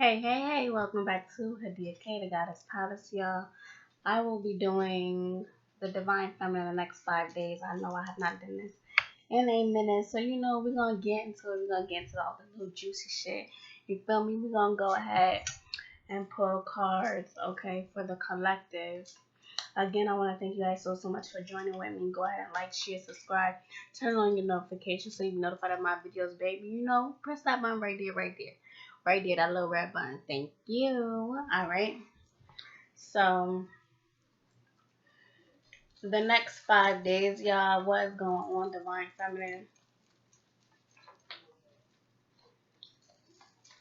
Hey, welcome back to Hadiya, the Goddess Palace, y'all. I will be doing the Divine Feminine in the next 5 days. I know I have not done this in a minute, so we're gonna get into it. We're gonna get into all the little juicy shit. You feel me? We're gonna go ahead and pull cards, okay, for the collective. Again, I want to thank you guys so much for joining with me. Go ahead and like, share, subscribe, turn on your notifications so you're notified of my videos, baby. Press that button right there, that little red button. Thank you. All right. So the next 5 days, y'all, what is going on, Divine Feminine?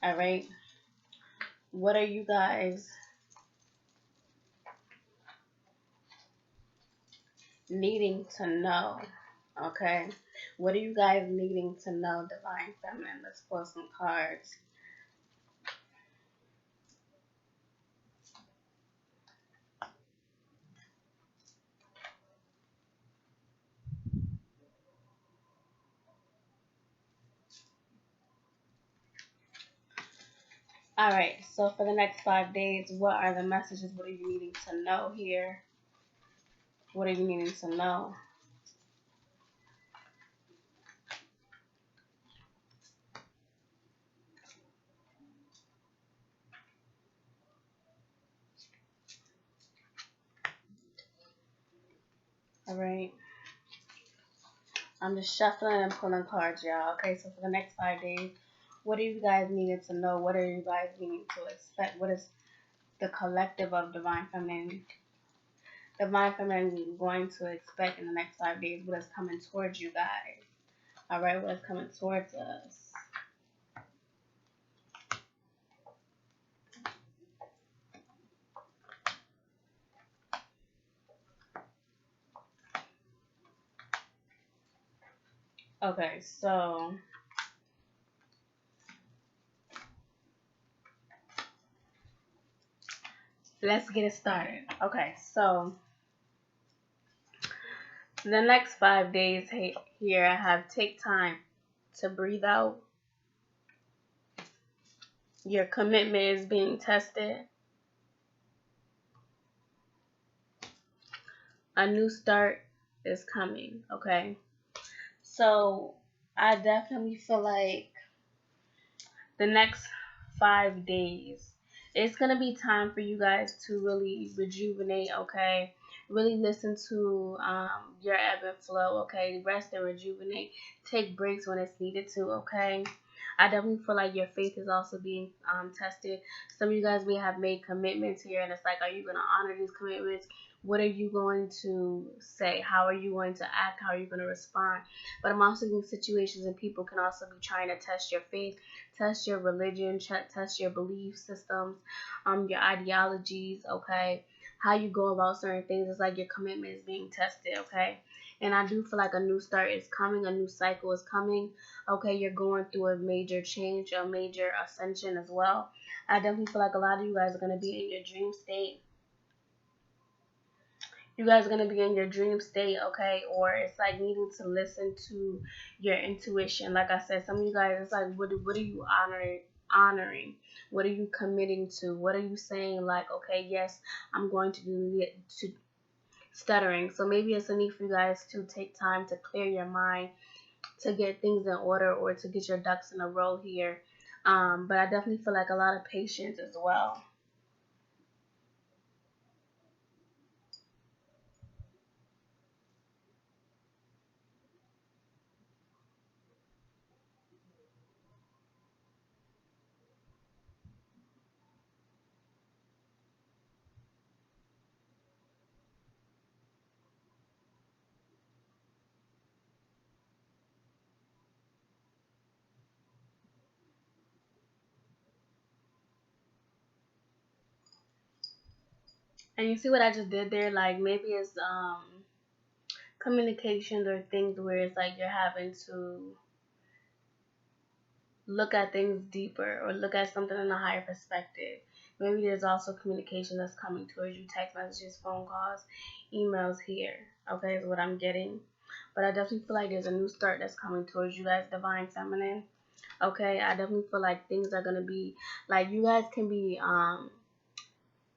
All right. What are you guys needing to know? Okay. What are you guys needing to know, Divine Feminine? Let's pull some cards. All right, so for the next 5 days, what are the messages? What are you needing to know here? What are you needing to know? All right. I'm just shuffling and pulling cards, y'all. Okay, so for the next 5 days, what are you guys needing to know? What are you guys needing to expect? What is the collective of Divine Feminine going to expect in the next 5 days? What is coming towards you guys? All right, what is coming towards us? Okay, so let's get it started. Okay, so the next 5 days here, I have take time to breathe out. Your commitment is being tested. A new start is coming, okay? So I definitely feel like the next 5 days, it's going to be time for you guys to really rejuvenate, okay? Really listen to your ebb and flow, okay? Rest and rejuvenate. Take breaks when it's needed to, okay? I definitely feel like your faith is also being tested. Some of you guys may have made commitments here, and it's like, are you going to honor these commitments? What are you going to say? How are you going to act? How are you going to respond? But I'm also in situations and people can also be trying to test your faith, test your religion, test your belief systems, your ideologies, okay? How you go about certain things. It's like your commitment is being tested, okay? And I do feel like a new start is coming, a new cycle is coming, okay? You're going through a major change, a major ascension as well. I definitely feel like a lot of you guys are going to be in your dream state. You guys are going to be in your dream state, okay? Or it's like needing to listen to your intuition. Like I said, some of you guys, it's like, what are you honoring? What are you committing to? What are you saying? Like, okay, yes, I'm going to do it, to stuttering. So maybe it's a need for you guys to take time to clear your mind, to get things in order, or to get your ducks in a row here. But I definitely feel like a lot of patience as well. And you see what I just did there? Like maybe it's communications or things where it's like you're having to look at things deeper or look at something in a higher perspective. Maybe there's also communication that's coming towards you, text messages, phone calls, emails here. Okay, is what I'm getting. But I definitely feel like there's a new start that's coming towards you guys, Divine Feminine. Okay, I definitely feel like things are gonna be like you guys can be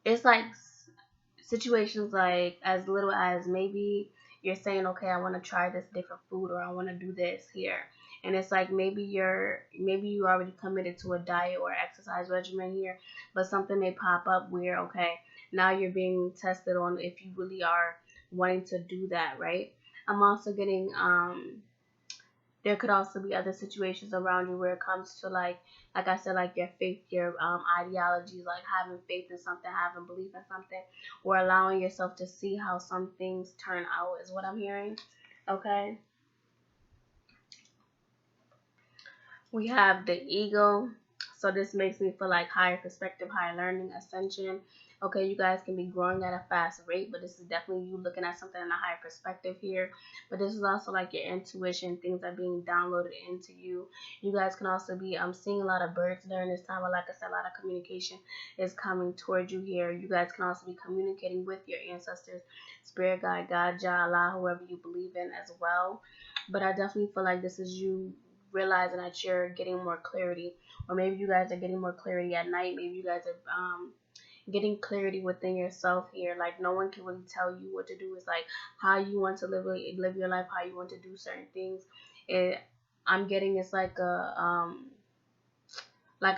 it's like situations like as little as maybe you're saying, okay, I want to try this different food or I want to do this here. And it's like maybe you already committed to a diet or exercise regimen here, but something may pop up where okay, now you're being tested on if you really are wanting to do that, right? I'm also getting there could also be other situations around you where it comes to like I said, like your faith, your ideologies, like having faith in something, having belief in something, or allowing yourself to see how some things turn out is what I'm hearing. Okay. We have the ego. So this makes me feel like higher perspective, higher learning, ascension. Okay, you guys can be growing at a fast rate, but this is definitely you looking at something in a higher perspective here. But this is also like your intuition, things are being downloaded into you. You guys can also be seeing a lot of birds during this time, but like I said, a lot of communication is coming towards you here. You guys can also be communicating with your ancestors, spirit guide, God, Jah, Allah, whoever you believe in as well. But I definitely feel like this is you realizing that you're getting more clarity, or maybe you guys are getting more clarity at night. Maybe you guys are getting clarity within yourself here. Like no one can really tell you what to do. It's like how you want to live your life, how you want to do certain things. It, I'm getting it's like a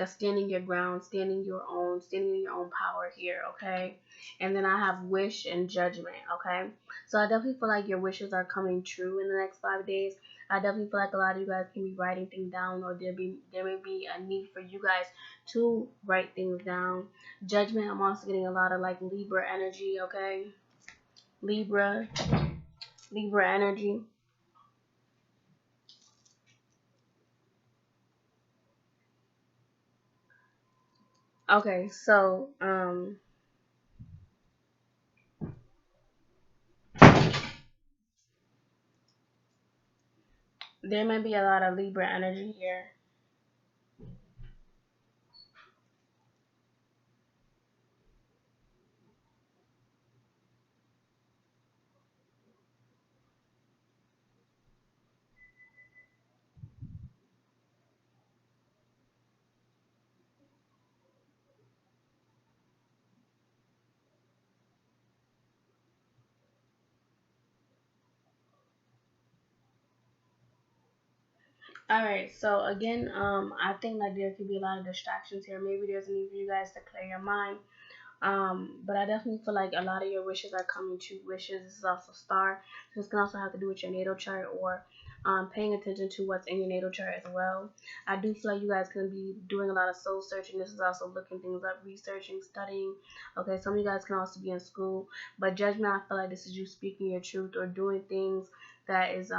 standing your ground, standing in your own power here, okay? And then I have wish and judgment, okay? So I definitely feel like your wishes are coming true in the next 5 days. I definitely feel like a lot of you guys can be writing things down, or there may be a need for you guys to write things down. Judgment, I'm also getting a lot of like Libra energy, okay? Libra, Libra energy. Okay, so there may be a lot of Libra energy here. All right. So again, I think like there could be a lot of distractions here. Maybe there's a need for you guys to clear your mind. But I definitely feel like a lot of your wishes are coming true. Wishes. This is also star. So this can also have to do with your natal chart or paying attention to what's in your natal chart as well. I do feel like you guys can be doing a lot of soul searching. This is also looking things up, researching, studying. Okay, some of you guys can also be in school. But judgment, I feel like this is you speaking your truth or doing things that is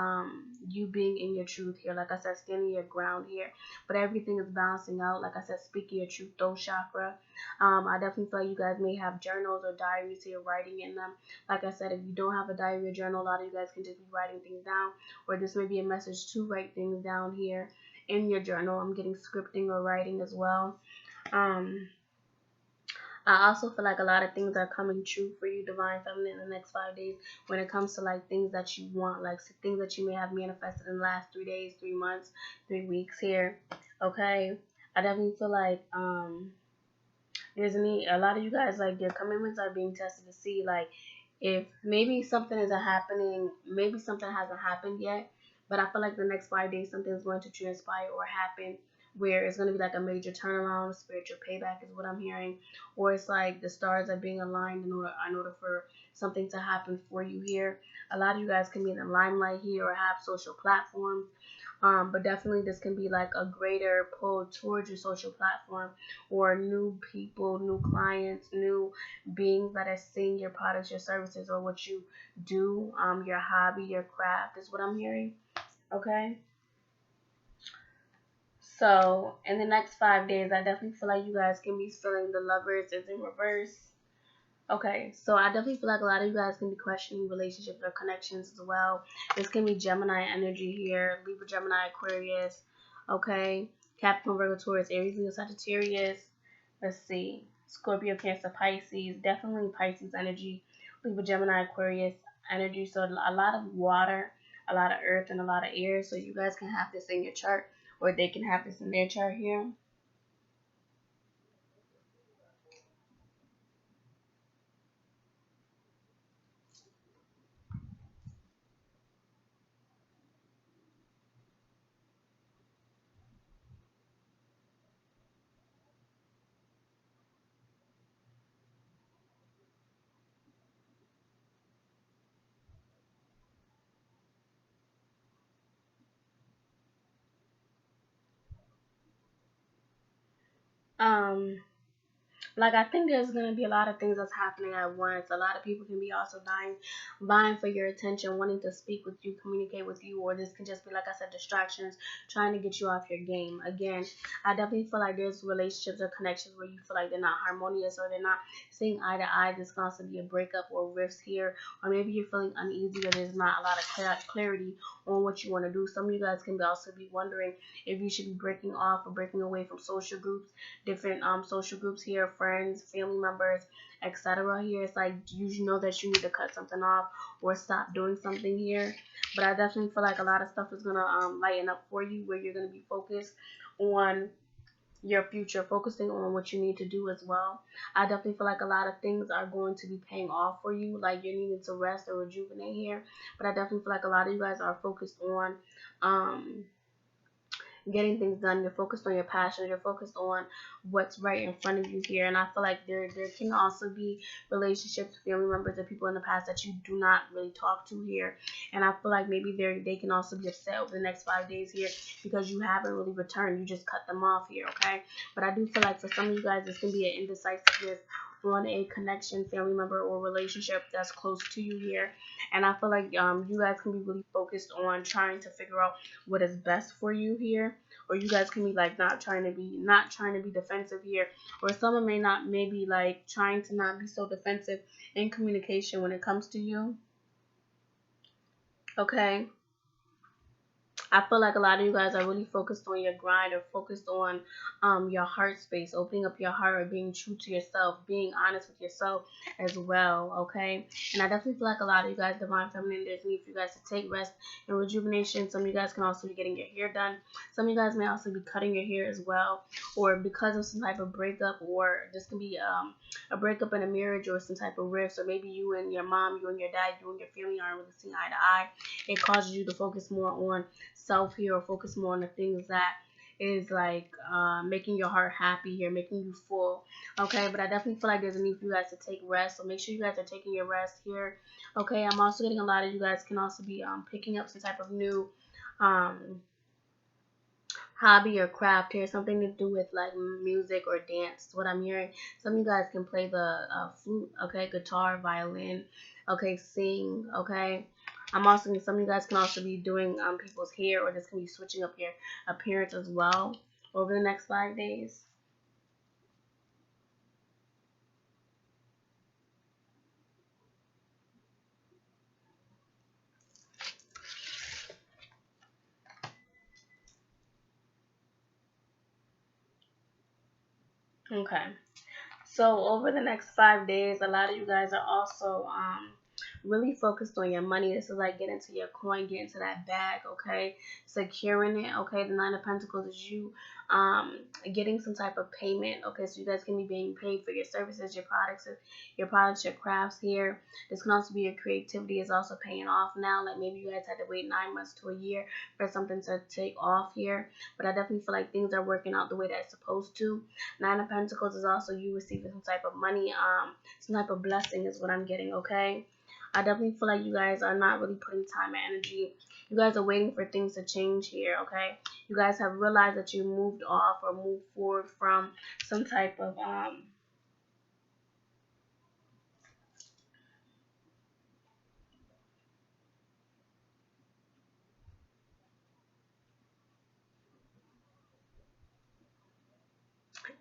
you being in your truth here. Like I said, standing your ground here. But everything is balancing out. Like I said, speaking your truth, those chakra. I definitely feel like you guys may have journals or diaries here writing in them. Like I said, if you don't have a diary or journal, a lot of you guys can just be writing things down, or this may be a message to write things down here in your journal. I'm getting scripting or writing as well. Um, I also feel like a lot of things are coming true for you, Divine Feminine, in the next 5 days when it comes to like things that you want, like things that you may have manifested in the last 3 days, 3 months, 3 weeks here. Okay. I definitely feel like there's a lot of you guys like your commitments are being tested to see like if maybe something isn't happening, maybe something hasn't happened yet, but I feel like the next 5 days something is going to transpire or happen where it's going to be like a major turnaround, spiritual payback is what I'm hearing, or it's like the stars are being aligned in order for something to happen for you here. A lot of you guys can be in the limelight here or have social platforms. But definitely this can be like a greater pull towards your social platform or new people, new clients, new beings that are seeing your products, your services, or what you do, your hobby, your craft is what I'm hearing. Okay. So in the next 5 days, I definitely feel like you guys can be feeling the lovers is in reverse. Okay, so I definitely feel like a lot of you guys can be questioning relationships or connections as well. This can be Gemini energy here, Libra, Gemini, Aquarius. Okay, Capricorn, Virgo, Taurus, Aries, Leo, Sagittarius. Let's see, Scorpio, Cancer, Pisces. Definitely Pisces energy, Libra, Gemini, Aquarius energy. So a lot of water, a lot of earth, and a lot of air. So you guys can have this in your chart or they can have this in their chart here. Um, Like I think there's gonna be a lot of things that's happening at once. A lot of people can be also vying for your attention, wanting to speak with you, communicate with you, or this can just be like I said, distractions, trying to get you off your game. Again, I definitely feel like there's relationships or connections where you feel like they're not harmonious or they're not seeing eye to eye. There's constantly a breakup or rifts here, or maybe you're feeling uneasy or there's not a lot of clarity on what you want to do. Some of you guys can also be wondering if you should be breaking off or breaking away from social groups, different social groups here, friends, family members, etc. Here, it's like you know that you need to cut something off or stop doing something here. But I definitely feel like a lot of stuff is gonna lighten up for you, where you're gonna be focused on your future, focusing on what you need to do as well. I definitely feel like a lot of things are going to be paying off for you, like you're needing to rest or rejuvenate here. But I definitely feel like a lot of you guys are focused on um getting things done. You're focused on your passion. You're focused on what's right in front of you here. And I feel like there can also be relationships, family members, or people in the past that you do not really talk to here. And I feel like maybe they can also be upset over the next 5 days here because you haven't really returned. You just cut them off here, okay? But I do feel like for some of you guys, this can be an indecisiveness on a connection, family member, or relationship that's close to you here. And I feel like you guys can be really focused on trying to figure out what is best for you here, or you guys can be like not trying to be defensive here, or someone may not maybe like trying to not be so defensive in communication when it comes to you, okay? I feel like a lot of you guys are really focused on your grind or focused on your heart space, opening up your heart or being true to yourself, being honest with yourself as well, okay? And I definitely feel like a lot of you guys, Divine Feminine, there's need for you guys to take rest and rejuvenation. Some of you guys can also be getting your hair done. Some of you guys may also be cutting your hair as well, or because of some type of breakup, or this can be a breakup in a marriage or some type of rift, or maybe you and your mom, you and your dad, you and your family aren't really seeing eye to eye. It causes you to focus more on self here, or focus more on the things that is like making your heart happy here, making you full, okay? But I definitely feel like there's a need for you guys to take rest, so make sure you guys are taking your rest here, okay? I'm also getting a lot of you guys can also be picking up some type of new um hobby or craft here, something to do with like music or dance. What I'm hearing, some of you guys can play the flute, okay, guitar, violin, okay, sing, okay. I'm also some of you guys can also be doing people's hair, or this can be switching up your appearance as well over the next 5 days. Okay. So over the next 5 days, a lot of you guys are also really focused on your money. This is like getting to your coin, getting to that bag, okay? Securing it, okay? The Nine of Pentacles is you getting some type of payment, okay? So you guys can be being paid for your services, your crafts here. This can also be your creativity is also paying off now. Like maybe you guys had to wait 9 months to a year for something to take off here. But I definitely feel like things are working out the way that it's supposed to. Nine of Pentacles is also you receiving some type of money, some type of blessing is what I'm getting, okay? I definitely feel like you guys are not really putting time and energy. You guys are waiting for things to change here, okay? You guys have realized that you moved off or moved forward from some type of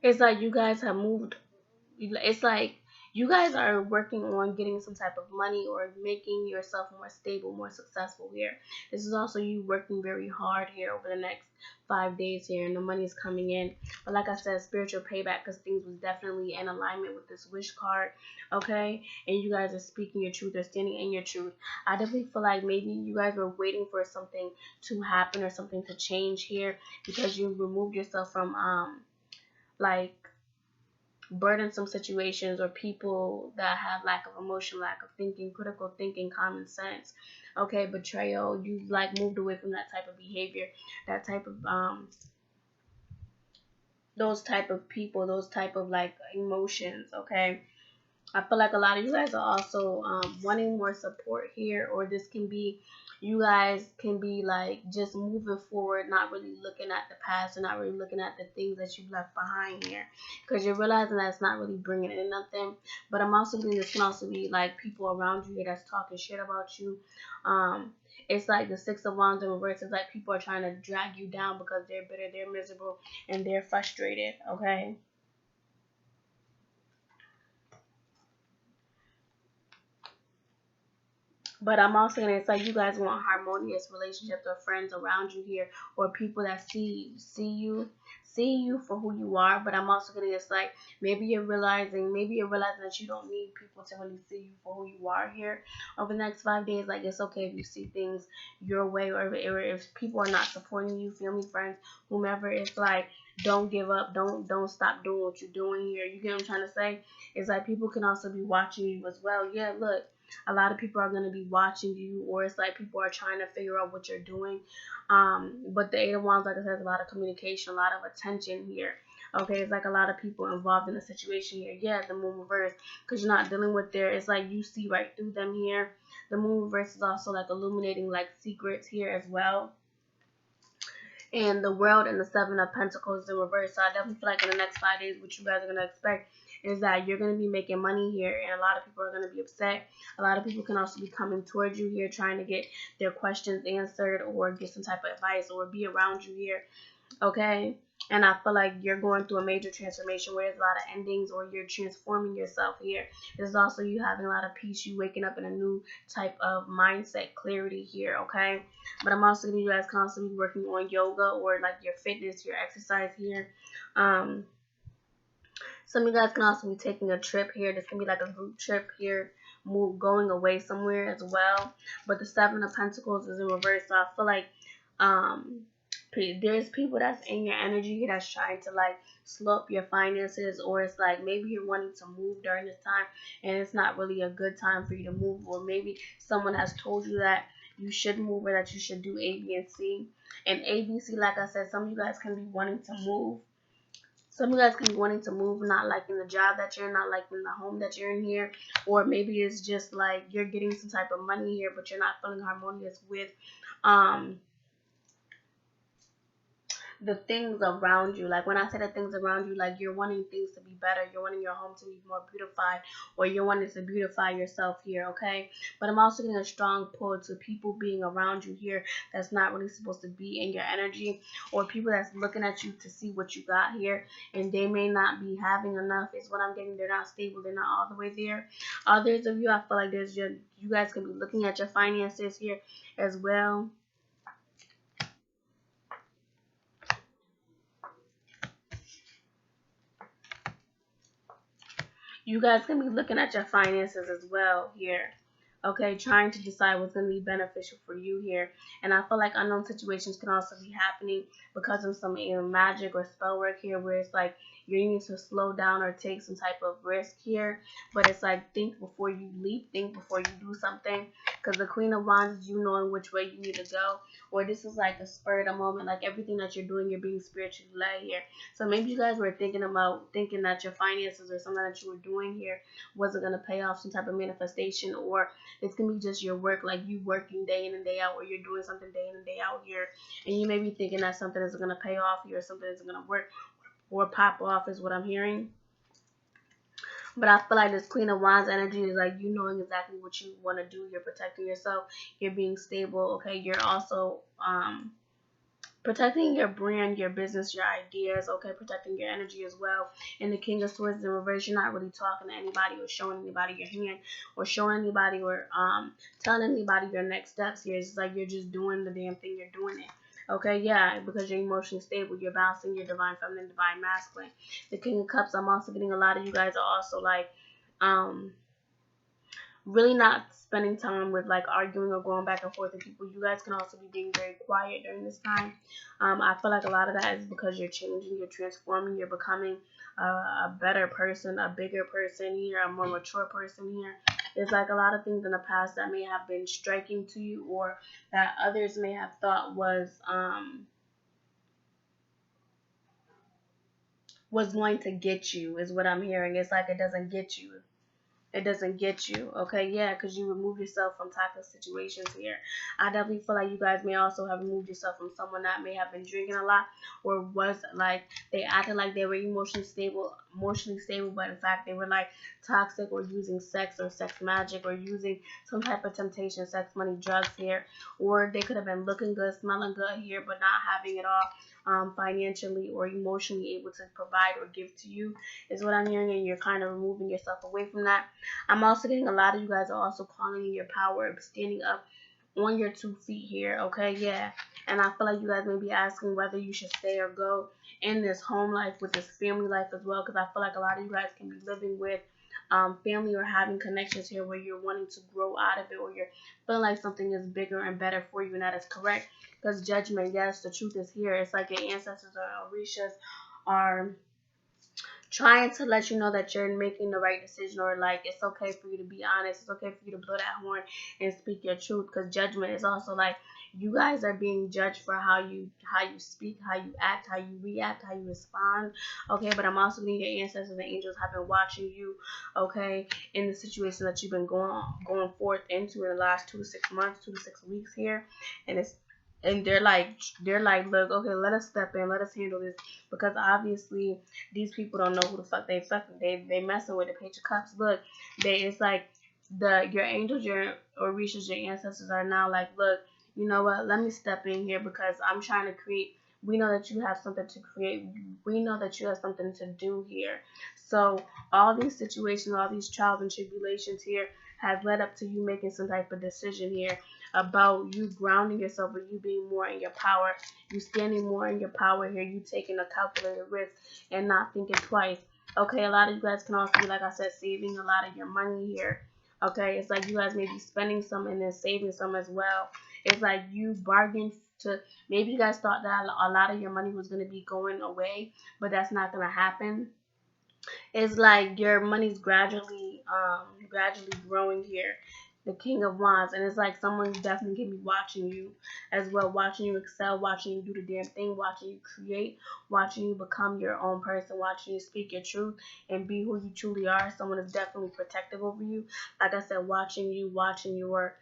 it's like you guys have moved. It's like you guys are working on getting some type of money or making yourself more stable, more successful here. This is also you working very hard here over the next 5 days here, and the money is coming in. But like I said, spiritual payback, because things was definitely in alignment with this wish card, okay? And you guys are speaking your truth or standing in your truth. I definitely feel like maybe you guys were waiting for something to happen or something to change here, because you removed yourself from like burdensome situations or people that have lack of emotion, lack of thinking, critical thinking, common sense. Okay, betrayal. You like moved away from that type of behavior, that type of those type of people, those type of like emotions. Okay, I feel like a lot of you guys are also wanting more support here, or this can be, you guys can be like just moving forward, not really looking at the past and not really looking at the things that you've left behind here, because you're realizing that it's not really bringing in nothing. But I'm also thinking this can also be like people around you here that's talking shit about you. It's like the Six of Wands in reverse. It's like people are trying to drag you down because they're bitter, they're miserable, and they're frustrated. Okay. But I'm also gonna, it's like you guys want harmonious relationships or friends around you here, or people that see you for who you are. But I'm also gonna, it's like maybe you're realizing that you don't need people to really see you for who you are here over the next 5 days. Like, it's okay if you see things your way, or if people are not supporting you, family, friends, whomever. It's like, don't give up, don't stop doing what you're doing here. You get what I'm trying to say? It's like people can also be watching you as well. Yeah, look, a lot of people are going to be watching you, or it's like people are trying to figure out what you're doing. But the Eight of Wands, like I said, there's a lot of communication, a lot of attention here. Okay, it's like a lot of people involved in the situation here. Yeah, the Moon reverse, because you're not dealing with their, it's like you see right through them here. The Moon reverse is also like illuminating like secrets here as well. And the World and the Seven of Pentacles in reverse. So I definitely feel like in the next 5 days, what you guys are going to expect is that you're going to be making money here, and a lot of people are going to be upset. A lot of people can also be coming towards you here, trying to get their questions answered or get some type of advice or be around you here. Okay. And I feel like you're going through a major transformation where there's a lot of endings, or you're transforming yourself here. There's also you having a lot of peace, you waking up in a new type of mindset, clarity here, okay? But I'm also going to, you guys constantly working on yoga or like your fitness, your exercise here. Some of you guys can also be taking a trip here. This can be like a group trip here, going away somewhere as well. But the Seven of Pentacles is in reverse, so I feel like there's people that's in your energy that's trying to like slow up your finances, or it's like maybe you're wanting to move during this time and it's not really a good time for you to move, or maybe someone has told you that you should move or that you should do A, B, and C. And A, B, C, like I said, some of you guys can be wanting to move. Some of you guys can be wanting to move, not liking the job that you're in, not liking the home that you're in here. Or maybe it's just like you're getting some type of money here, but you're not feeling harmonious with the things around you. Like when I say the things around you, like you're wanting things to be better, you're wanting your home to be more beautified, or you're wanting to beautify yourself here, okay? But I'm also getting a strong pull to people being around you here that's not really supposed to be in your energy, or people that's looking at you to see what you got here, and they may not be having enough is what I'm getting. They're not stable, they're not all the way there. Others of you, I feel like you guys can be looking at your finances here as well. You guys can be looking at your finances as well here. Okay, trying to decide what's going to be beneficial for you here. And I feel like unknown situations can also be happening because of some magic or spell work here, where it's like you need to slow down or take some type of risk here. But it's like, think before you leap, think before you do something. Because the Queen of Wands is you knowing which way you need to go. Or this is like a spur of the moment, like everything that you're doing, you're being spiritually led here. So maybe you guys were thinking that your finances or something that you were doing here wasn't going to pay off, some type of manifestation, or this can be just your work, like you working day in and day out, or you're doing something day in and day out here, and you may be thinking that something isn't going to pay off here, or something isn't going to work or pop off is what I'm hearing. But I feel like this Queen of Wands energy is like you knowing exactly what you want to do. You're protecting yourself. You're being stable. Okay. You're also protecting your brand, your business, your ideas, okay, protecting your energy as well. And the King of Swords in reverse, you're not really talking to anybody or showing anybody your hand or showing anybody or telling anybody your next steps here. It's like you're just doing the damn thing, you're doing it. Okay, yeah, because you're emotionally stable, you're balancing your divine feminine, divine masculine. The King of Cups, I'm also getting a lot of you guys are also like really not spending time with like arguing or going back and forth with people. You guys can also be being very quiet during this time. I feel like a lot of that is because you're changing, you're transforming, you're becoming a better person, a bigger person here, a more mature person here. It's like a lot of things in the past that may have been striking to you or that others may have thought was going to get you is what I'm hearing. It's like it doesn't get you. It doesn't get you, okay? Yeah, because you remove yourself from toxic situations here. I definitely feel like you guys may also have removed yourself from someone that may have been drinking a lot or was like they acted like they were emotionally stable, but in fact they were like toxic or using sex or sex magic or using some type of temptation, sex, money, drugs here, or they could have been looking good, smelling good here, but not having it all financially or emotionally able to provide or give to you is what I'm hearing, and you're kind of removing yourself away from that. I'm also getting a lot of you guys are also calling in your power of standing up on your 2 feet here, okay? Yeah. And I feel like you guys may be asking whether you should stay or go in this home life with this family life as well, because I feel like a lot of you guys can be living with family or having connections here where you're wanting to grow out of it or you're feeling like something is bigger and better for you, and that is correct. Because judgment, yes, the truth is here. It's like your ancestors or orishas are trying to let you know that you're making the right decision, or like it's okay for you to be honest, it's okay for you to blow that horn and speak your truth, because judgment is also like you guys are being judged for how you speak, how you act, how you react, how you respond, okay? But I'm also getting your ancestors and angels have been watching you, okay, in the situation that you've been going forth into in the last 2 to 6 months, 2 to 6 weeks here, and it's and they're like, look, okay, let us step in, let us handle this, because obviously these people don't know who the fuck they fucking they messing with the page of cups. Look, it's like your angels, your orishas, your ancestors are now like, look, you know what? Let me step in here because I'm trying to create. We know that you have something to create. We know that you have something to do here. So all these situations, all these trials and tribulations here has led up to you making some type of decision here about you grounding yourself or you being more in your power, you standing more in your power here, you taking a calculated risk and not thinking twice. Okay, a lot of you guys can also be, like I said, saving a lot of your money here. Okay, it's like you guys may be spending some and then saving some as well. It's like you bargained to, maybe you guys thought that a lot of your money was going to be going away, but that's not going to happen. It's like your money's gradually growing here. The King of Wands, and it's like someone definitely can be watching you as well, watching you excel, watching you do the damn thing, watching you create, watching you become your own person, watching you speak your truth and be who you truly are. Someone is definitely protective over you. Like I said, watching you, watching your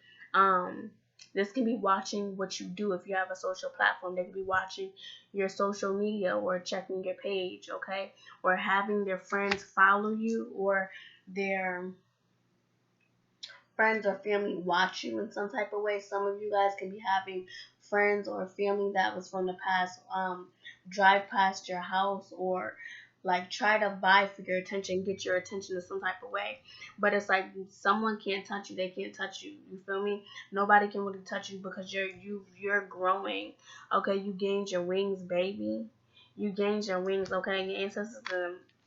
this can be watching what you do. If you have a social platform, they could be watching your social media or checking your page, okay? Or having their friends follow you, or their friends or family watch you in some type of way. Some of you guys can be having friends or family that was from the past drive past your house or like try to vie for your attention, get your attention in some type of way. But it's like someone can't touch you, they can't touch you. You feel me? Nobody can really touch you because you're growing. Okay, you gained your wings, baby. You gained your wings, okay?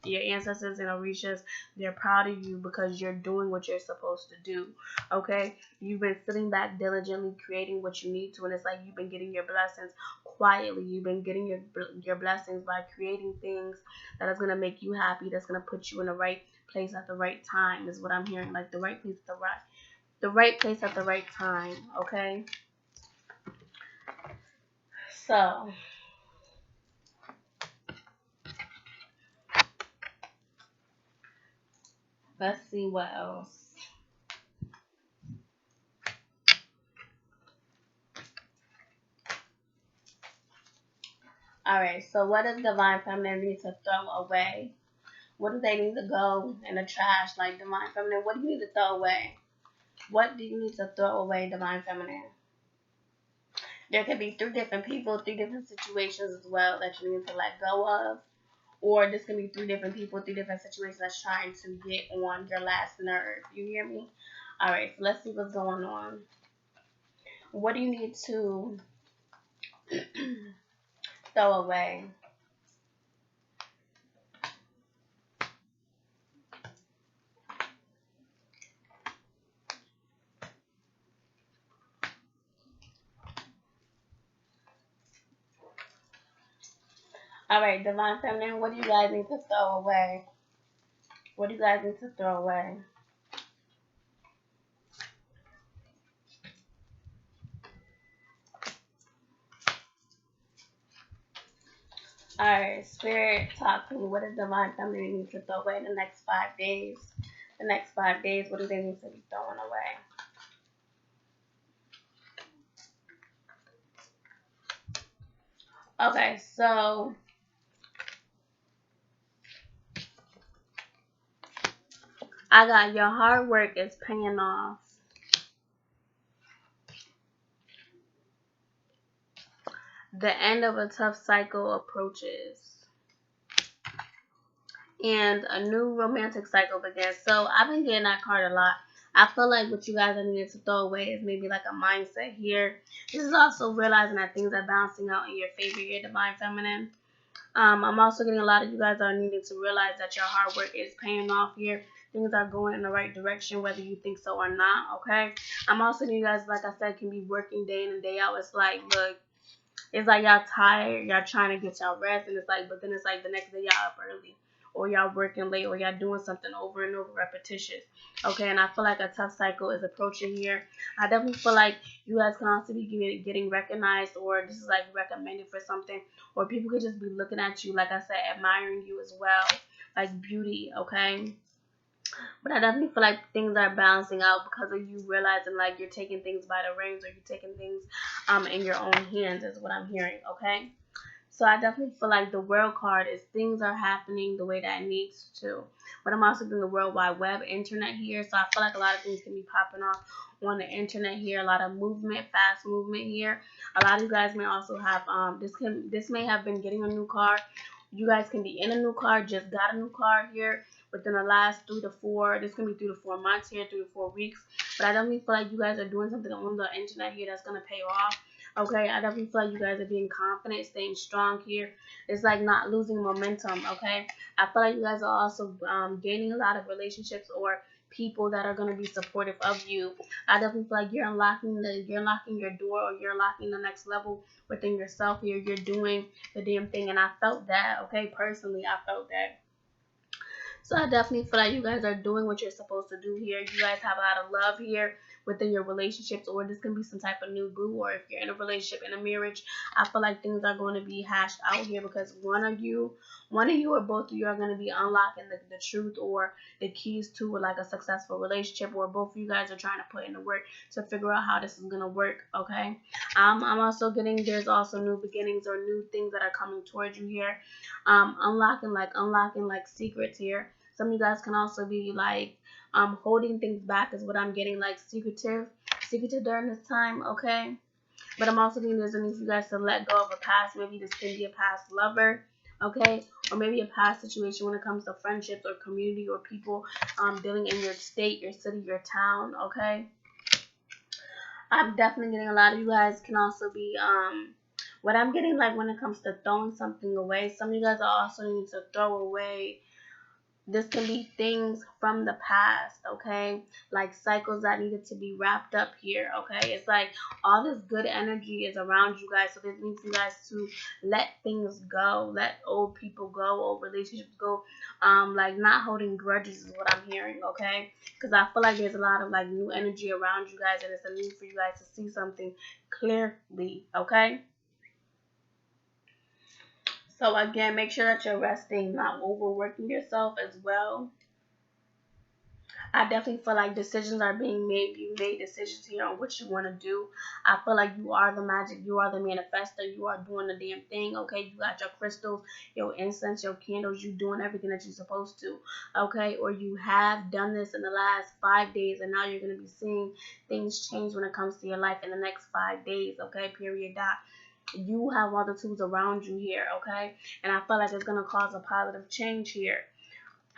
Your ancestors and orishas, they're proud of you because you're doing what you're supposed to do. Okay, you've been sitting back diligently creating what you need to, and it's like you've been getting your blessings quietly. You've been getting your blessings by creating things that is gonna make you happy. That's gonna put you in the right place at the right time. Is what I'm hearing. Like the right place at the right place at the right time. Okay, so let's see what else. Alright, so what does Divine Feminine need to throw away? What do they need to go in the trash? Like Divine Feminine, what do you need to throw away? What do you need to throw away, Divine Feminine? There could be 3 different people, 3 different situations as well that you need to let go of. Or this can be 3 different people, 3 different situations that's trying to get on your last nerve. You hear me? Alright, so let's see what's going on. What do you need to throw away? Alright, Divine Feminine, what do you guys need to throw away? What do you guys need to throw away? Alright, Spirit, talk to me. What does Divine Feminine need to throw away in the next 5 days? The next 5 days, what do they need to be throwing away? Okay, so I got your hard work is paying off. The end of a tough cycle approaches. And a new romantic cycle begins. So I've been getting that card a lot. I feel like what you guys are needing to throw away is maybe like a mindset here. This is also realizing that things are bouncing out in your favor here, Divine Feminine. I'm also getting a lot of you guys are needing to realize that your hard work is paying off here. Things are going in the right direction, whether you think so or not, okay? I'm also getting you guys, like I said, can be working day in and day out. It's like, look, it's like y'all tired, y'all trying to get y'all rest, and it's like, but then it's like the next day y'all up early, or y'all working late, or y'all doing something over and over repetitious. Okay, and I feel like a tough cycle is approaching here. I definitely feel like you guys can also be getting recognized, or this is like recommended for something, or people could just be looking at you, like I said, admiring you as well, like beauty. Okay. But I definitely feel like things are balancing out because of you realizing like you're taking things by the reins, or you're taking things in your own hands is what I'm hearing, okay? So I definitely feel like the world card is things are happening the way that it needs to. But I'm also doing the World Wide Web internet here. So I feel like a lot of things can be popping off on the internet here. A lot of movement, fast movement here. A lot of you guys may also have this may have been getting a new car. You guys can be in a new car, just got a new car here within the last 3 to 4. This can be 3 to 4 months here, 3 to 4 weeks. But I definitely feel like you guys are doing something on the internet here that's gonna pay off. Okay, I definitely feel like you guys are being confident, staying strong here. It's like not losing momentum, okay? I feel like you guys are also gaining a lot of relationships or people that are going to be supportive of you. I definitely feel like you're unlocking your door, or you're unlocking the next level within yourself here. You're doing the damn thing, and I felt that, okay? Personally, I felt that. So I definitely feel like you guys are doing what you're supposed to do here. You guys have a lot of love here within your relationships, or this can be some type of new boo, or if you're in a relationship, in a marriage, I feel like things are going to be hashed out here because one of you or both of you are going to be unlocking the truth or the keys to like a successful relationship, or both of you guys are trying to put in the work to figure out how this is going to work, okay? I'm also getting there's also new beginnings or new things that are coming towards you here. Unlocking like secrets here. Some of you guys can also be like holding things back is what I'm getting, like secretive during this time, okay? But I'm also getting there's a need for you guys to let go of a past. Maybe this can be a past lover, okay? Or maybe a past situation when it comes to friendships or community or people dealing in your state, your city, your town, okay? I'm definitely getting a lot of you guys can also be what I'm getting like when it comes to throwing something away. Some of you guys are also need to throw away. This can be things from the past, okay? Like cycles that needed to be wrapped up here, okay? It's like all this good energy is around you guys, so this needs you guys to let things go, let old people go, old relationships go. Like not holding grudges is what I'm hearing, okay? Because I feel like there's a lot of like new energy around you guys, and it's a need for you guys to see something clearly, okay? So again, make sure that you're resting, not overworking yourself as well. I definitely feel like decisions are being made. You made decisions here on what you want to do. I feel like you are the magic. You are the manifester. You are doing the damn thing. Okay, you got your crystals, your incense, your candles. You doing everything that you're supposed to. Okay, or you have done this in the last 5 days, and now you're gonna be seeing things change when it comes to your life in the next 5 days. Okay, period. Dot. You have all the tools around you here. Okay, and I feel like it's gonna cause a positive change here.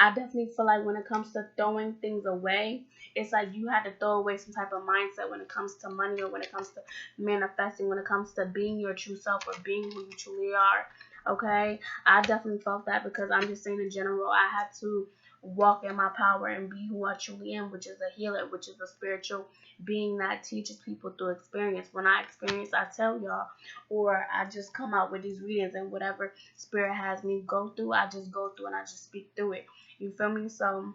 I definitely feel like when it comes to throwing things away, it's like you had to throw away some type of mindset when it comes to money, or when it comes to manifesting, when it comes to being your true self or being who you truly are. Okay? I definitely felt that, because I'm just saying in general, I had to walk in my power and be who I truly am, which is a healer, which is a spiritual being that teaches people through experience. When I experience, I tell y'all, or I just come out with these readings, and whatever spirit has me go through, I just go through and I just speak through it. You feel me? So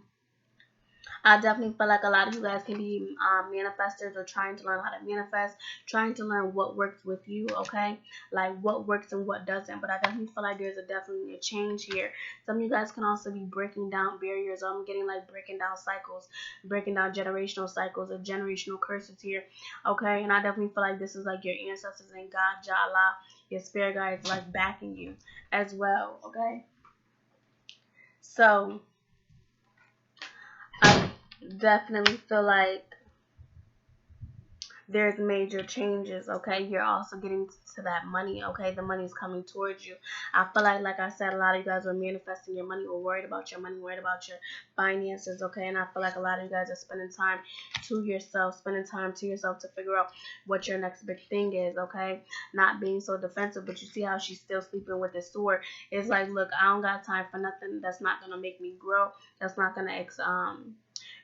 I definitely feel like a lot of you guys can be manifestors, or trying to learn how to manifest, trying to learn what works with you, okay? Like what works and what doesn't. But I definitely feel like there's definitely a change here. Some of you guys can also be breaking down barriers. I'm getting like breaking down cycles, breaking down generational cycles or generational curses here, okay? And I definitely feel like this is like your ancestors and God, Jala, your spirit guides like backing you as well, okay? So I definitely feel like there's major changes, okay? You're also getting to that money, okay? The money's coming towards you. I feel like I said, a lot of you guys are manifesting your money, or worried about your money, worried about your finances, okay? And I feel like a lot of you guys are spending time to yourself, spending time to yourself to figure out what your next big thing is, okay? Not being so defensive, but you see how she's still sleeping with this sword. It's like, look, I don't got time for nothing that's not going to make me grow, that's not going to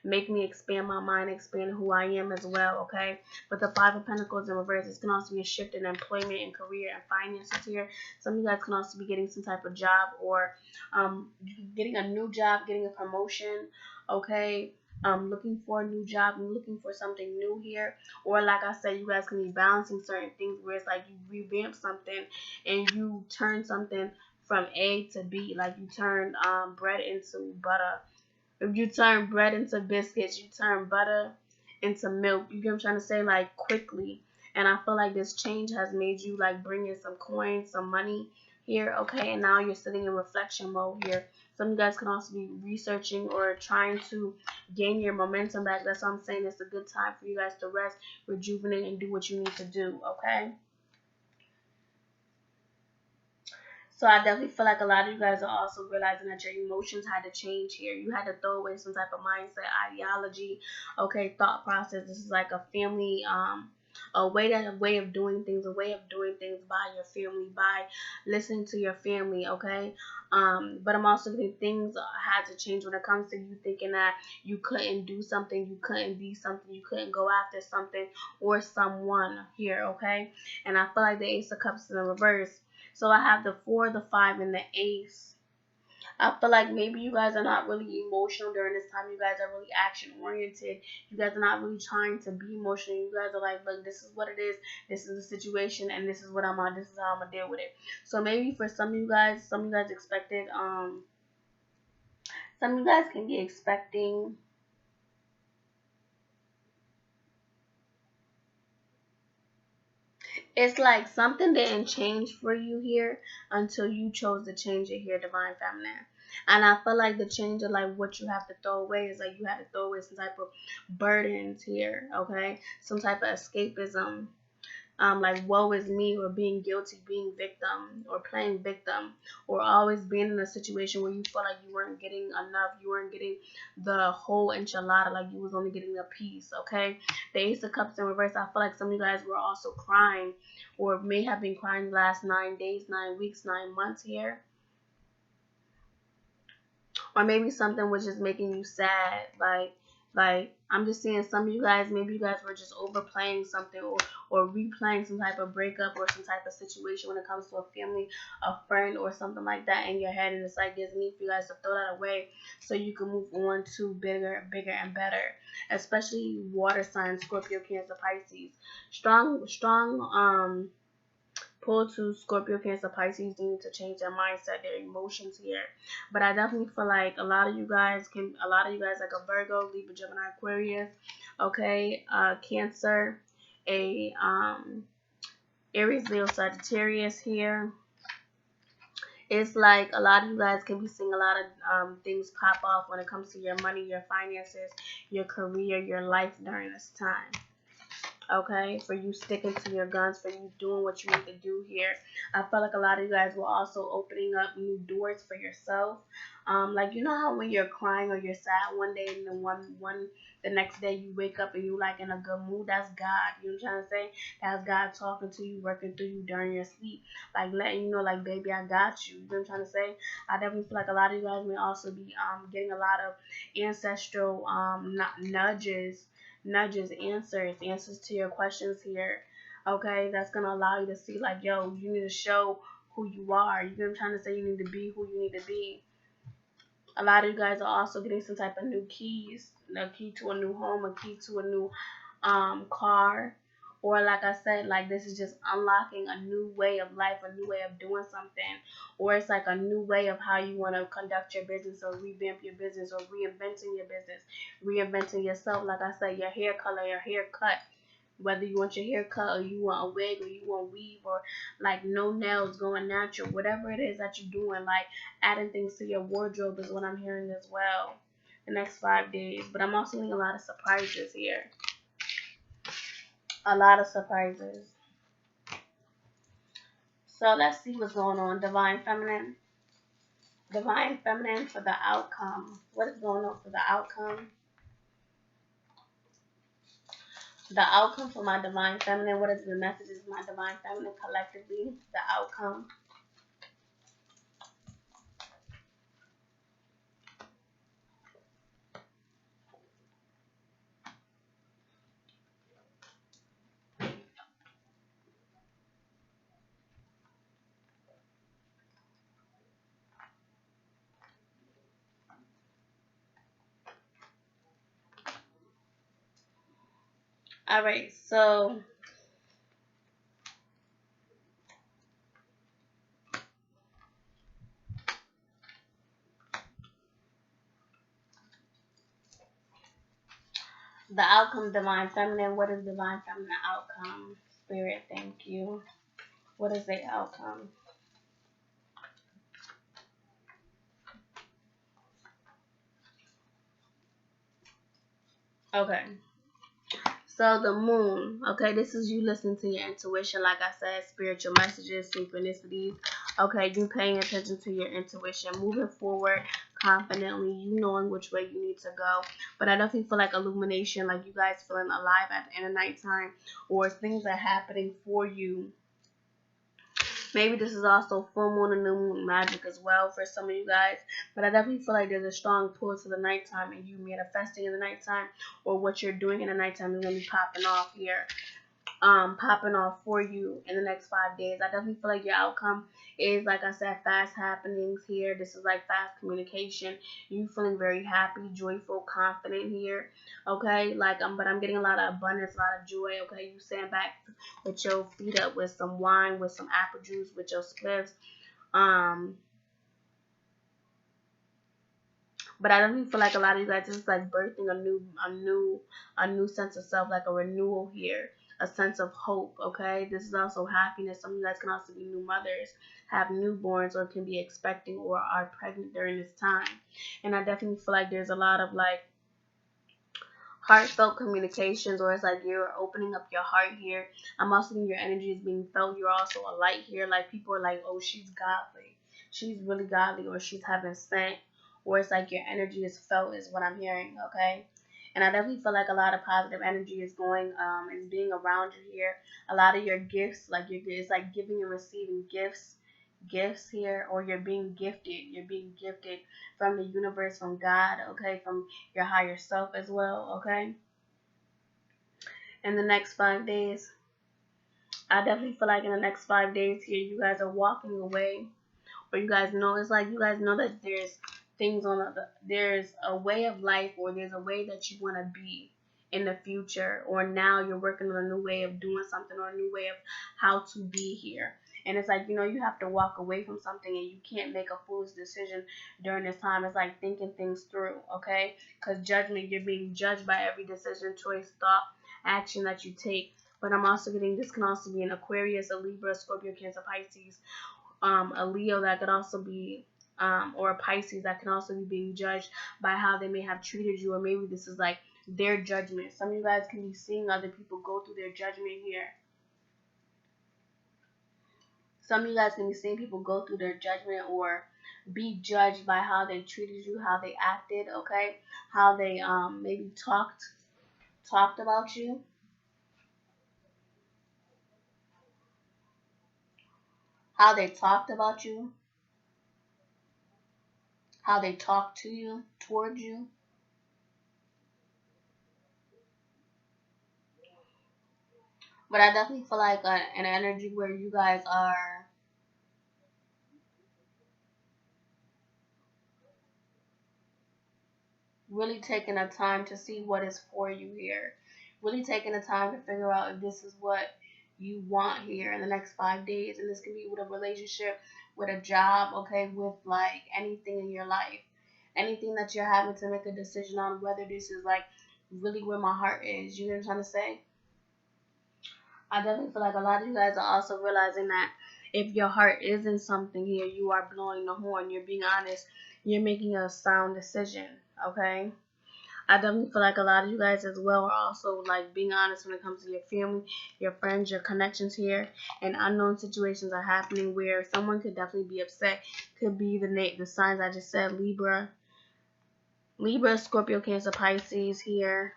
make me expand my mind, expand who I am as well, okay? But the Five of Pentacles in reverse, this can also be a shift in employment and career and finances here. Some of you guys can also be getting some type of job, or getting a new job, getting a promotion, okay? Looking for a new job and looking for something new here. Or like I said, you guys can be balancing certain things where it's like you revamp something and you turn something from A to B. Like you turn bread into butter. If you turn bread into biscuits, you turn butter into milk. You get what I'm trying to say? Like quickly. And I feel like this change has made you like bring in some coins, some money here, okay? And now you're sitting in reflection mode here. Some of you guys can also be researching or trying to gain your momentum back. That's what I'm saying. It's a good time for you guys to rest, rejuvenate, and do what you need to do, okay? So I definitely feel like a lot of you guys are also realizing that your emotions had to change here. You had to throw away some type of mindset, ideology, okay, thought process. This is like a family, a way of doing things, by your family, by listening to your family, okay. But I'm also thinking things had to change when it comes to you thinking that you couldn't do something, you couldn't be something, you couldn't go after something or someone here, okay. And I feel like the Ace of Cups is in reverse. So I have the 4, the 5, and the Ace. I feel like maybe you guys are not really emotional during this time. You guys are really action oriented. You guys are not really trying to be emotional. You guys are like, look, this is what it is. This is the situation, and this is what I'm on. This is how I'm gonna deal with it. So maybe for some of you guys, expected. Some of you guys can be expecting. It's like something didn't change for you here until you chose to change it here, Divine Feminine. And I feel like the change of like what you have to throw away is like you have to throw away some type of burdens here, okay? Some type of escapism. Like woe is me, or being guilty, being victim, or playing victim, or always being in a situation where you felt like you weren't getting enough, you weren't getting the whole enchilada, like you was only getting a piece, okay? The Ace of Cups in reverse, I feel like some of you guys were also crying, or may have been crying the last 9 days, 9 weeks, 9 months here. Or maybe something was just making you sad, like I'm just seeing some of you guys, maybe you guys were just overplaying something, or replaying some type of breakup or some type of situation when it comes to a family, a friend, or something like that in your head. And it's like there's need for you guys to throw that away so you can move on to bigger, and better. Especially water signs, Scorpio, Cancer, Pisces. Strong pull to Scorpio, Cancer, Pisces, they need to change their mindset, their emotions here. But I definitely feel like a lot of you guys like a Virgo, Libra, Gemini, Aquarius, okay, Cancer, a Aries, Leo, Sagittarius here. It's like a lot of you guys can be seeing a lot of things pop off when it comes to your money, your finances, your career, your life during this time. Okay, for you sticking to your guns, for you doing what you need to do here. I feel like a lot of you guys will also opening up new doors for yourself. Like, you know how when you're crying or you're sad one day and then the next day you wake up and you like in a good mood? That's God. You know what I'm trying to say? That's God talking to you, working through you during your sleep, like letting you know, like, baby, I got you. You know what I'm trying to say? I definitely feel like a lot of you guys may also be getting a lot of ancestral answers to your questions here. Okay, that's gonna allow you to see, like, yo, you need to show who you are. You know what I'm trying to say? You need to be who you need to be. A lot of you guys are also getting some type of new keys, a key to a new home, a key to a new car, or like I said, like, this is just unlocking a new way of life, a new way of doing something, or it's like a new way of how you want to conduct your business or revamp your business or reinventing your business, reinventing yourself. Like I said, your hair color, your haircut, whether you want your hair cut or you want a wig or you want weave or like no nails, going natural, whatever it is that you're doing, like adding things to your wardrobe is what I'm hearing as well the next 5 days. But I'm also seeing a lot of surprises here. A lot of surprises. So let's see what's going on. Divine Feminine. Divine Feminine for the outcome. What is going on for the outcome? The outcome for my Divine Feminine. What is the messages of my Divine Feminine collectively? The outcome. Alright, so the outcome, Divine Feminine. What is Divine Feminine outcome? Spirit, thank you. What is the outcome? Okay. So the moon, okay, this is you listening to your intuition, like I said, spiritual messages, synchronicities. Okay, you paying attention to your intuition, moving forward confidently, you knowing which way you need to go. But I definitely feel like illumination, like you guys feeling alive at the end of nighttime, or things are happening for you. Maybe this is also full moon and new moon magic as well for some of you guys. But I definitely feel like there's a strong pull to the nighttime, and you manifesting in the nighttime, or what you're doing in the nighttime is going to be popping off here. Popping off for you in the next 5 days. I definitely feel like your outcome is, like I said, fast happenings here. This is like fast communication. You feeling very happy, joyful, confident here. Okay, like but I'm getting a lot of abundance, a lot of joy. Okay, you sitting back with your feet up with some wine, with some apple juice, with your spliffs. But I definitely feel like a lot of you guys is like birthing a new sense of self, like a renewal here, a sense of hope. Okay, this is also happiness. Some of you guys can also be new mothers, have newborns, or can be expecting or are pregnant during this time. And I definitely feel like there's a lot of like heartfelt communications, or it's like you're opening up your heart here. I'm also seeing your energy is being felt. You're also a light here. Like people are like, oh, she's godly. She's really godly, or she's having sent, or it's like your energy is felt is what I'm hearing, okay? And I definitely feel like a lot of positive energy is is being around you here. A lot of your gifts, like it's like giving and receiving gifts here, or you're being gifted from the universe, from God, okay, from your higher self as well, okay? In the next 5 days, I definitely feel like in the next 5 days here, you guys are walking away, or you guys know, it's like you guys know that there's things there's a way of life, or there's a way that you want to be in the future, or now you're working on a new way of doing something, or a new way of how to be here. And it's like, you have to walk away from something, and you can't make a foolish decision during this time. It's like thinking things through, okay? Because judgment, you're being judged by every decision, choice, thought, action that you take. But I'm also getting, this can also be an Aquarius, a Libra, Scorpio, Cancer, Pisces, a Leo that could also be, or a Pisces that can also be being judged by how they may have treated you, or maybe this is like their judgment. Some of you guys can be seeing other people go through their judgment here. Some of you guys can be seeing people go through their judgment or be judged by how they treated you, how they acted, okay? How they maybe talked about you. How they talked about you. How they talked to you, towards you. But I definitely feel like an energy where you guys are really taking the time to see what is for you here. Really taking the time to figure out if this is what you want here in the next 5 days. And this can be with a relationship, with a job, okay, with like anything in your life. Anything that you're having to make a decision on, whether this is like really where my heart is. You know what I'm trying to say? I definitely feel like a lot of you guys are also realizing that if your heart isn't something here, you are blowing the horn. You're being honest. You're making a sound decision, okay? I definitely feel like a lot of you guys as well are also like being honest when it comes to your family, your friends, your connections here, and unknown situations are happening where someone could definitely be upset. Could be the signs I just said, Libra, Scorpio, Cancer, Pisces here,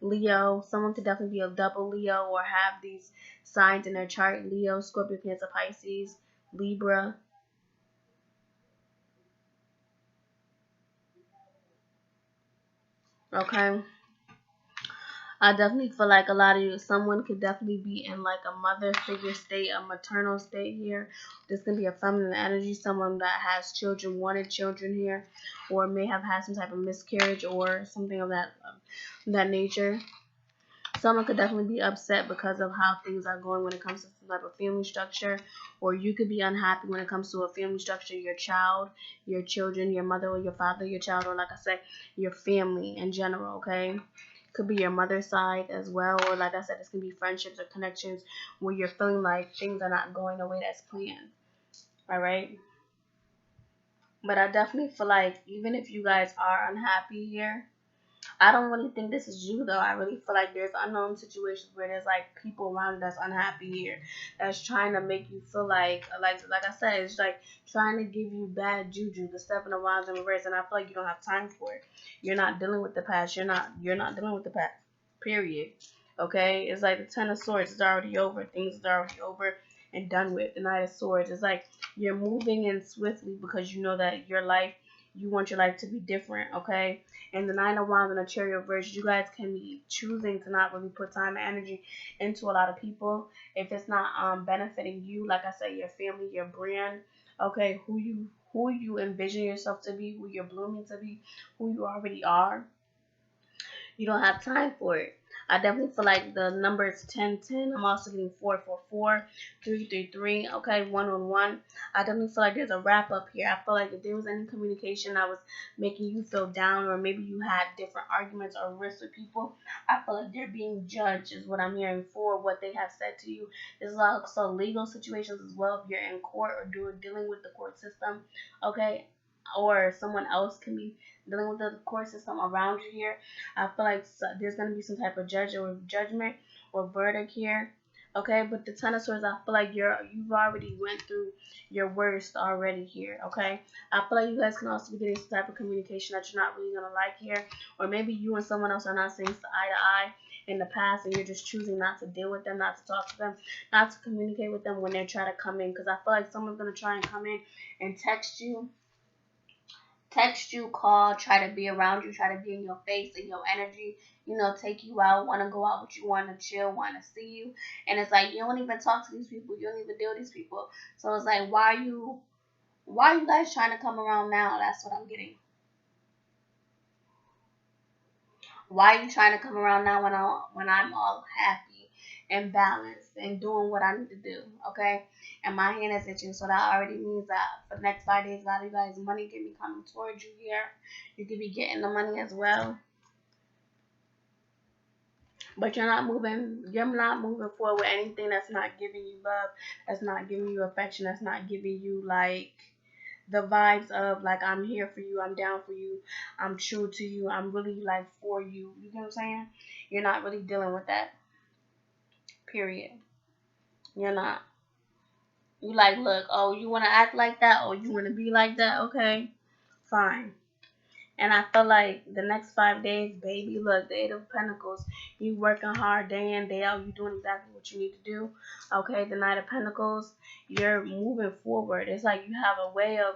Leo. Someone could definitely be a double Leo or have these signs in their chart: Leo, Scorpio, Cancer, Pisces, Libra. Okay. I definitely feel like a lot of you, someone could definitely be in like a mother figure state, a maternal state here. This can be a feminine energy, someone that has children, wanted children here, or may have had some type of miscarriage or something of that nature. Someone could definitely be upset because of how things are going when it comes to some type of family structure, or you could be unhappy when it comes to a family structure, your child, your children, your mother or your father, your child, or like I said, your family in general, okay? Could be your mother's side as well, or like I said, this can be friendships or connections where you're feeling like things are not going the way that's planned, all right? But I definitely feel like even if you guys are unhappy here, I don't really think this is you though. I really feel like there's unknown situations where there's like people around you that's unhappy here, that's trying to make you feel like I said, it's like trying to give you bad juju, the step in the wands in reverse, and I feel like you don't have time for it. You're not dealing with the past. You're not dealing with the past. Period. Okay, it's like the Ten of Swords is already over. Things is already over and done with. The Knight of Swords is like you're moving in swiftly because you know that you want your life to be different. Okay, and the Nine of Wands and the Chariot reverse, you guys can be choosing to not really put time and energy into a lot of people if it's not benefiting you. Like I said, your family, your brand. Okay, who you envision yourself to be, who you're blooming to be, who you already are. You don't have time for it. I definitely feel like the number is 1010. I'm also getting 444, 333. Okay, 111. I definitely feel like there's a wrap up here. I feel like if there was any communication that was making you feel down, or maybe you had different arguments or risks with people, I feel like they're being judged, is what I'm hearing, for what they have said to you. There's also legal situations as well if you're in court or dealing with the court system. Okay, or someone else can be dealing with the court system around you here. I feel like there's going to be some type of judgment or verdict here. Okay, but the Ten of Swords, I feel like you've already went through your worst already here. Okay, I feel like you guys can also be getting some type of communication that you're not really gonna like here, or maybe you and someone else are not seeing eye to eye in the past, and you're just choosing not to deal with them, not to talk to them, not to communicate with them when they're trying to come in. Because I feel like someone's gonna try and come in and text you, call, try to be around you, try to be in your face and your energy, take you out, want to go out with you, want to chill, want to see you. And it's like you don't even talk to these people, you don't even deal with these people. So it's like, why are you guys trying to come around now? That's what I'm getting. Why are you trying to come around now when I'm all happy and balanced and doing what I need to do, okay? And my hand is itching, so that already means that for the next 5 days, a lot of you guys, money can be coming towards you here. You could be getting the money as well. But you're not moving forward with anything that's not giving you love, that's not giving you affection, that's not giving you like the vibes of like I'm here for you, I'm down for you, I'm true to you, I'm really like for you. You get what I'm saying? You're not really dealing with that. Period. You're not. You like, look, oh, you wanna act like that, or you wanna be like that, okay? Fine. And I feel like the next 5 days, baby, look, the Eight of Pentacles, you working hard day in, day out, you doing exactly what you need to do. Okay, the Knight of Pentacles, you're moving forward. It's like you have a way of,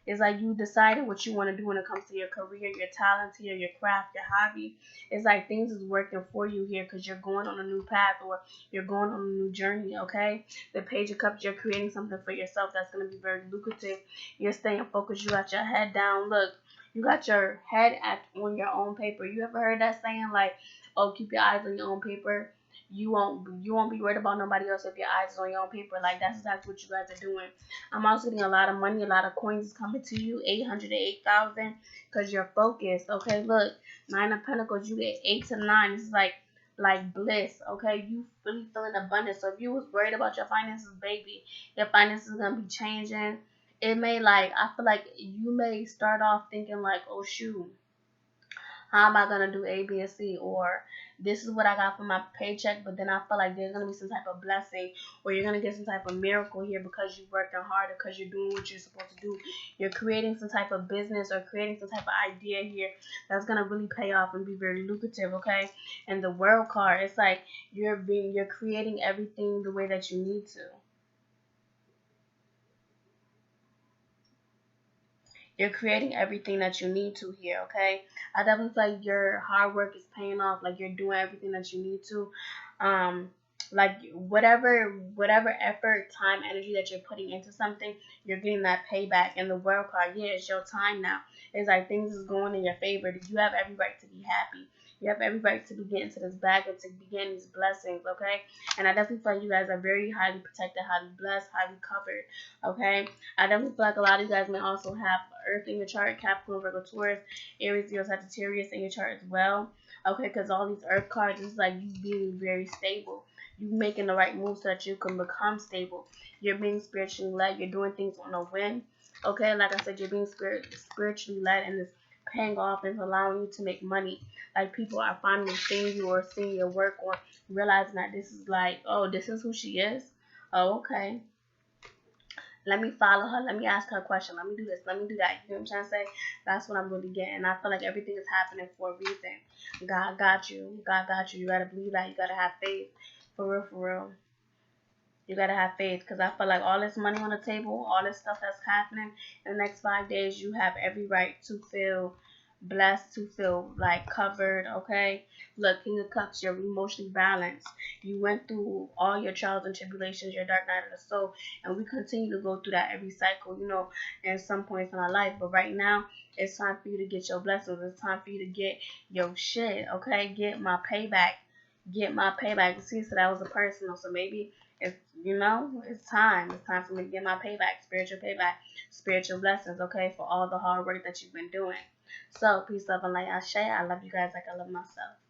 it's like you decided what you want to do when it comes to your career, your talents here, your craft, your hobby. It's like things is working for you here because you're going on a new path or you're going on a new journey, okay? The Page of Cups, you're creating something for yourself that's going to be very lucrative. You're staying focused. You got your head down. Look, you got your head on your own paper. You ever heard that saying like, "Oh, keep your eyes on your own paper. You won't be worried about nobody else if your eyes is on your own paper." Like that's exactly what you guys are doing. I'm also getting a lot of money, a lot of coins is coming to you, 800 to 8,000, because you're focused. Okay, look, Nine of Pentacles, you get 8 to 9. This is like bliss. Okay, you really feeling abundance. So if you was worried about your finances, baby, your finances gonna be changing. It may like I feel like you may start off thinking like, oh shoot, how am I gonna do A, B, and C, or this is what I got for my paycheck, but then I feel like there's gonna be some type of blessing, or you're gonna get some type of miracle here because you're working harder, because you're doing what you're supposed to do. You're creating some type of business or creating some type of idea here that's gonna really pay off and be very lucrative, okay? And the World card, it's like you're creating everything the way that you need to. You're creating everything that you need to here, okay? I definitely feel like your hard work is paying off, like you're doing everything that you need to. Um, like whatever effort, time, energy that you're putting into something, you're getting that payback. And the World card, yeah, it's your time now. It's like things is going in your favor. You have every right to be happy. You have every right to be getting to this bag and to be getting these blessings, okay? And I definitely feel like you guys are very highly protected, highly blessed, highly covered, okay? I definitely feel like a lot of you guys may also have Earth in your chart, Capricorn, Virgo, Taurus, Aries, Leo, Sagittarius in your chart as well. Okay, because all these Earth cards is like you being very stable. You making the right moves so that you can become stable. You're being spiritually led. You're doing things on a whim. Okay, like I said, you're being spiritually led, and it's paying off and allowing you to make money. Like people are finally seeing you or seeing your work or realizing that this is like, oh, this is who she is. Oh, okay. Let me follow her. Let me ask her a question. Let me do this. Let me do that. You know what I'm trying to say? That's what I'm really getting. I feel like everything is happening for a reason. God got you. God got you. You gotta believe that. You gotta have faith. For real, for real. You gotta have faith, because I feel like all this money on the table, all this stuff that's happening in the next 5 days, you have every right to feel blessed, to feel like covered, okay? Look, King of Cups, you're emotionally balanced. You went through all your trials and tribulations, your dark night of the soul, and we continue to go through that every cycle, in some points in our life. But right now, it's time for you to get your blessings. It's time for you to get your shit, okay? Get my payback. Get my payback. See, so that was a personal, so maybe it's time. It's time for me to get my payback, spiritual blessings, okay, for all the hard work that you've been doing. So, peace, love, and light. I love you guys like I love myself.